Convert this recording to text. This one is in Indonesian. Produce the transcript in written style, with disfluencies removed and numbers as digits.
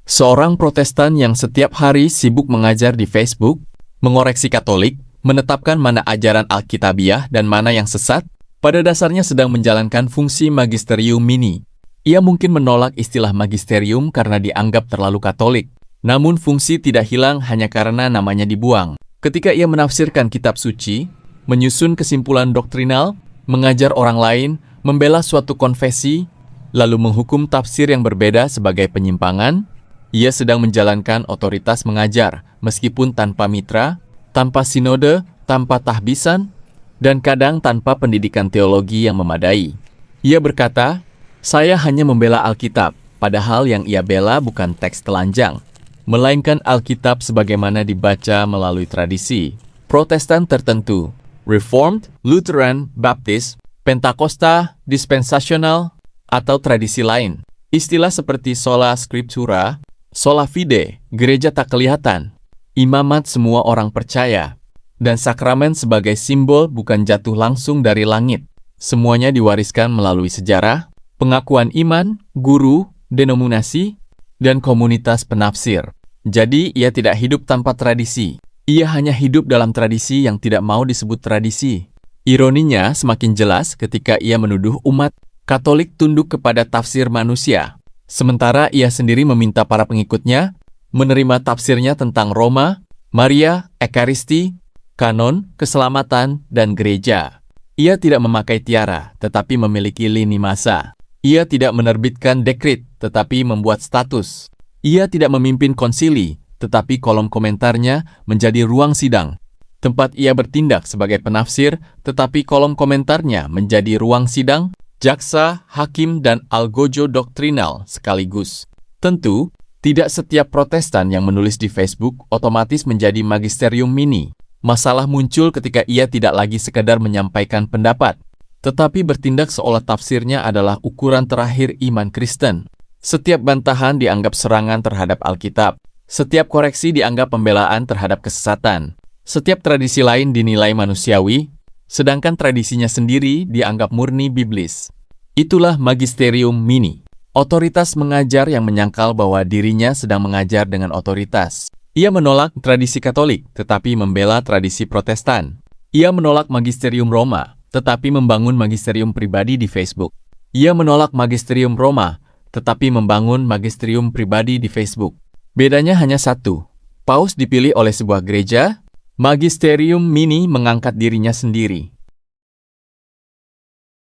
Seorang Protestan yang setiap hari sibuk mengajar di Facebook, mengoreksi Katolik, menetapkan mana ajaran Alkitabiah dan mana yang sesat, pada dasarnya sedang menjalankan fungsi magisterium mini. Ia mungkin menolak istilah magisterium karena dianggap terlalu Katolik. Namun fungsi tidak hilang hanya karena namanya dibuang. Ketika ia menafsirkan kitab suci, menyusun kesimpulan doktrinal, mengajar orang lain, membela suatu konfesi, lalu menghukum tafsir yang berbeda sebagai penyimpangan, ia sedang menjalankan otoritas mengajar, meskipun tanpa mitra, tanpa sinode, tanpa tahbisan, dan kadang tanpa pendidikan teologi yang memadai. Ia berkata, "Saya hanya membela Alkitab, padahal yang ia bela bukan teks telanjang, melainkan Alkitab sebagaimana dibaca melalui tradisi Protestan tertentu, Reformed, Lutheran, Baptist, Pentakosta, Dispensasional, atau tradisi lain. Istilah seperti sola scriptura, sola fide, gereja tak kelihatan, imamat semua orang percaya, dan sakramen sebagai simbol bukan jatuh langsung dari langit. Semuanya diwariskan melalui sejarah, pengakuan iman, guru, denominasi, dan komunitas penafsir. Jadi, ia tidak hidup tanpa tradisi. Ia hanya hidup dalam tradisi yang tidak mau disebut tradisi. Ironinya semakin jelas ketika ia menuduh umat Katolik tunduk kepada tafsir manusia. Sementara ia sendiri meminta para pengikutnya menerima tafsirnya tentang Roma, Maria, Ekaristi, kanon, keselamatan, dan gereja. Ia tidak memakai tiara, tetapi memiliki lini masa. Ia tidak menerbitkan dekret, tetapi membuat status. Ia tidak memimpin konsili, tetapi kolom komentarnya menjadi ruang sidang. Tempat ia bertindak sebagai penafsir, tetapi kolom komentarnya menjadi ruang sidang, jaksa, hakim, dan algojo doktrinal sekaligus. Tentu, tidak setiap Protestan yang menulis di Facebook otomatis menjadi magisterium mini. Masalah muncul ketika ia tidak lagi sekadar menyampaikan pendapat, tetapi bertindak seolah tafsirnya adalah ukuran terakhir iman Kristen. Setiap bantahan dianggap serangan terhadap Alkitab. Setiap koreksi dianggap pembelaan terhadap kesesatan. Setiap tradisi lain dinilai manusiawi, sedangkan tradisinya sendiri dianggap murni biblis. Itulah magisterium mini. Otoritas mengajar yang menyangkal bahwa dirinya sedang mengajar dengan otoritas. Ia menolak tradisi Katolik, tetapi membela tradisi Protestan. Ia menolak magisterium Roma, tetapi membangun magisterium pribadi di Facebook. Ia menolak magisterium Roma, tetapi membangun magisterium pribadi di Facebook. Bedanya hanya satu. Paus dipilih oleh sebuah gereja, magisterium mini mengangkat dirinya sendiri.